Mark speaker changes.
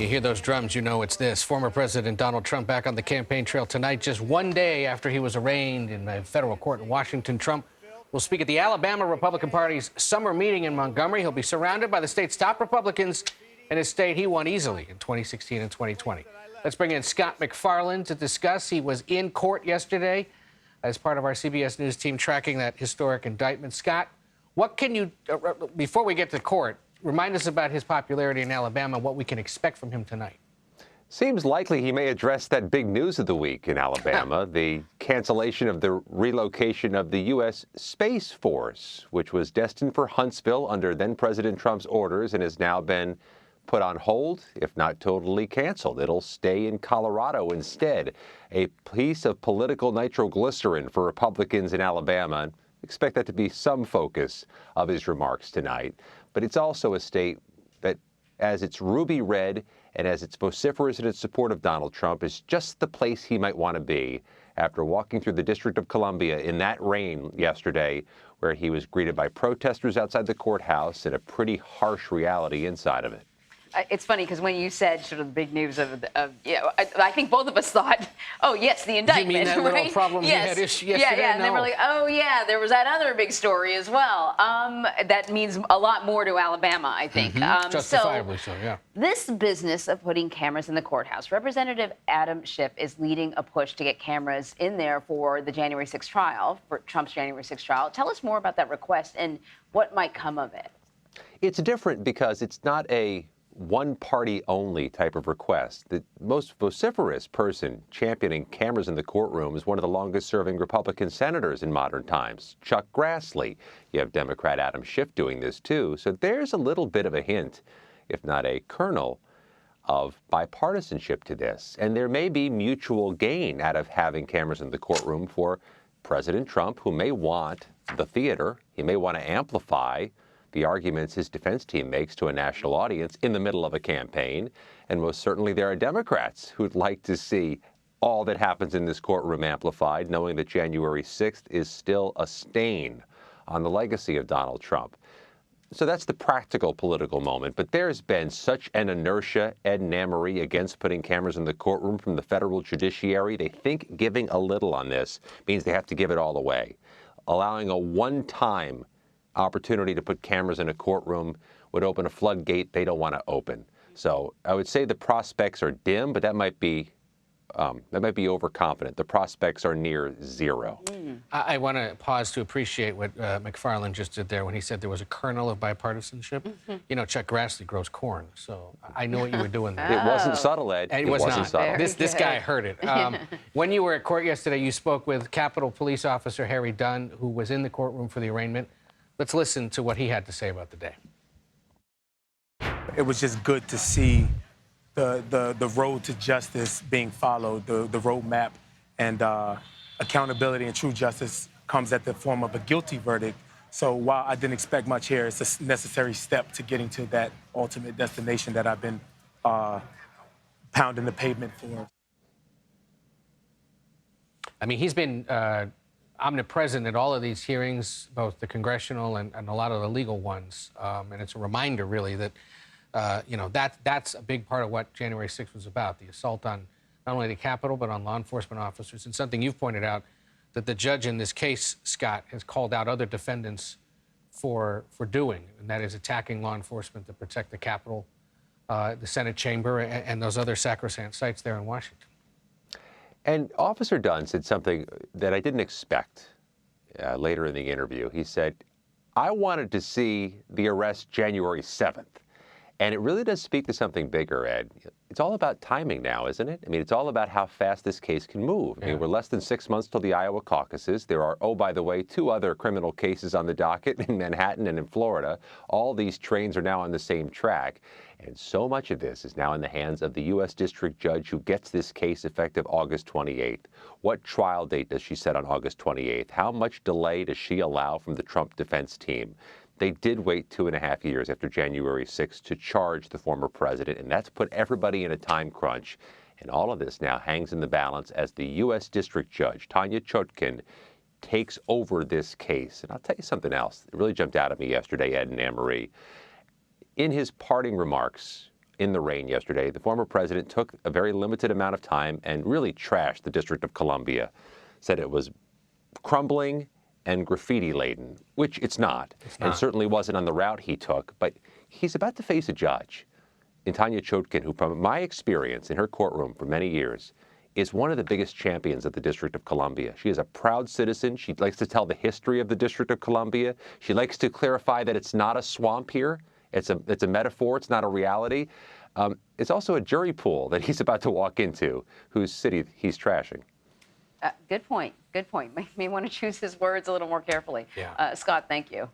Speaker 1: You hear those drums, you know it's this. Former President Donald Trump back on the campaign trail tonight, just one day after he was arraigned in a federal court in Washington. Trump will speak at the Alabama Republican Party's summer meeting in Montgomery. He'll be surrounded by the state's top Republicans in a state he won easily in 2016 and 2020. Let's bring in Scott MacFarlane to discuss. He was in court yesterday as part of our CBS News team tracking that historic indictment. Scott, what can you, before we get to court, remind us about his popularity in Alabama, what we can expect from him tonight.
Speaker 2: Seems likely he may address that big news of the week in Alabama, the cancellation of the relocation of the U.S. Space Force, which was destined for Huntsville under then-President Trump's orders and has now been put on hold, if not totally canceled. It'll stay in Colorado instead, a piece of political nitroglycerin for Republicans in Alabama. Expect that to be some focus of his remarks tonight. But it's also a state that, as it's ruby red and as it's vociferous in its support of Donald Trump, is just the place he might want to be after walking through the District of Columbia in that rain yesterday, where he was greeted by protesters outside the courthouse and a pretty harsh reality inside of it.
Speaker 3: It's funny because when you said sort of the big news I think both of us thought, oh yes, the indictment,
Speaker 1: you mean that
Speaker 3: right?
Speaker 1: little problem
Speaker 3: yes.
Speaker 1: you had yesterday?
Speaker 3: Yeah, and then we're like, oh yeah, there was that other big story as well. That means a lot more to Alabama, I think.
Speaker 1: Justifiably so, yeah.
Speaker 3: This business of putting cameras in the courthouse, Representative Adam Schiff is leading a push to get cameras in there for the January 6th trial, for Trump's January 6th trial. Tell us more about that request and what might come of it.
Speaker 2: It's different because it's not a one-party-only type of request. The most vociferous person championing cameras in the courtroom is one of the longest-serving Republican senators in modern times, Chuck Grassley. You have Democrat Adam Schiff doing this, too. So there's a little bit of a hint, if not a kernel, of bipartisanship to this. And there may be mutual gain out of having cameras in the courtroom for President Trump, who may want the theater. He may want to amplify the arguments his defense team makes to a national audience in the middle of a campaign. And most certainly there are Democrats who'd like to see all that happens in this courtroom amplified, knowing that January 6th is still a stain on the legacy of Donald Trump. So that's the practical political moment. But there's been such an inertia, Ed and Anne Marie, against putting cameras in the courtroom from the federal judiciary. They think giving a little on this means they have to give it all away. Allowing a one-time opportunity to put cameras in a courtroom would open a floodgate they don't want to open. So I would say the prospects are dim, but that might be overconfident. The prospects are near zero.
Speaker 1: I want to pause to appreciate what MacFarlane just did there when he said there was a kernel of bipartisanship. You know, Chuck Grassley grows corn, so I know what you were doing there.
Speaker 2: It wasn't subtle, Ed.
Speaker 1: It wasn't
Speaker 2: not
Speaker 1: subtle. This guy heard it. When you were at court yesterday, you spoke with Capitol Police Officer Harry Dunn, who was in the courtroom for the arraignment. Let's listen to what he had to say about the day.
Speaker 4: It was just good to see the road to justice being followed, the roadmap, and accountability and true justice comes at the form of a guilty verdict. So while I didn't expect much here, it's a necessary step to getting to that ultimate destination that I've been pounding the pavement for.
Speaker 1: I mean, he's been omnipresent at all of these hearings, both the congressional and a lot of the legal ones. And it's a reminder, really, that, you know, that's a big part of what January 6th was about, the assault on not only the Capitol, but on law enforcement officers. And something you've pointed out, that the judge in this case, Scott, has called out other defendants for doing, and that is attacking law enforcement to protect the Capitol, the Senate chamber, and those other sacrosanct sites there in Washington.
Speaker 2: And Officer Dunn said something that I didn't expect later in the interview. He said, I wanted to see the arrest January 7th. And it really does speak to something bigger, Ed. It's all about timing now, isn't it? I mean, it's all about how fast this case can move. I mean, we're less than 6 months till the Iowa caucuses. There are, oh, by the way, 2 other criminal cases on the docket in Manhattan and in Florida. All these trains are now on the same track. And so much of this is now in the hands of the U.S. District Judge who gets this case effective August 28th. What trial date does she set on August 28th? How much delay does she allow from the Trump defense team? They did wait 2.5 years after January 6th to charge the former president, and that's put everybody in a time crunch. And all of this now hangs in the balance as the U.S. District Judge, Tanya Chutkan, takes over this case. And I'll tell you something else. It really jumped out at me yesterday, Ed and Anne Marie. In his parting remarks in the rain yesterday, the former president took a very limited amount of time and really trashed the District of Columbia, said it was crumbling and graffiti-laden, which it's not, and certainly wasn't on the route he took. But he's about to face a judge, Tanya Chotkin, who, from my experience in her courtroom for many years, is one of the biggest champions of the District of Columbia. She is a proud citizen. She likes to tell the history of the District of Columbia. She likes to clarify that it's not a swamp here. It's a metaphor. It's not a reality. It's also a jury pool that he's about to walk into, whose city he's trashing.
Speaker 3: Good point. Good point. May want to choose his words a little more carefully.
Speaker 1: Yeah.
Speaker 3: Scott, thank you.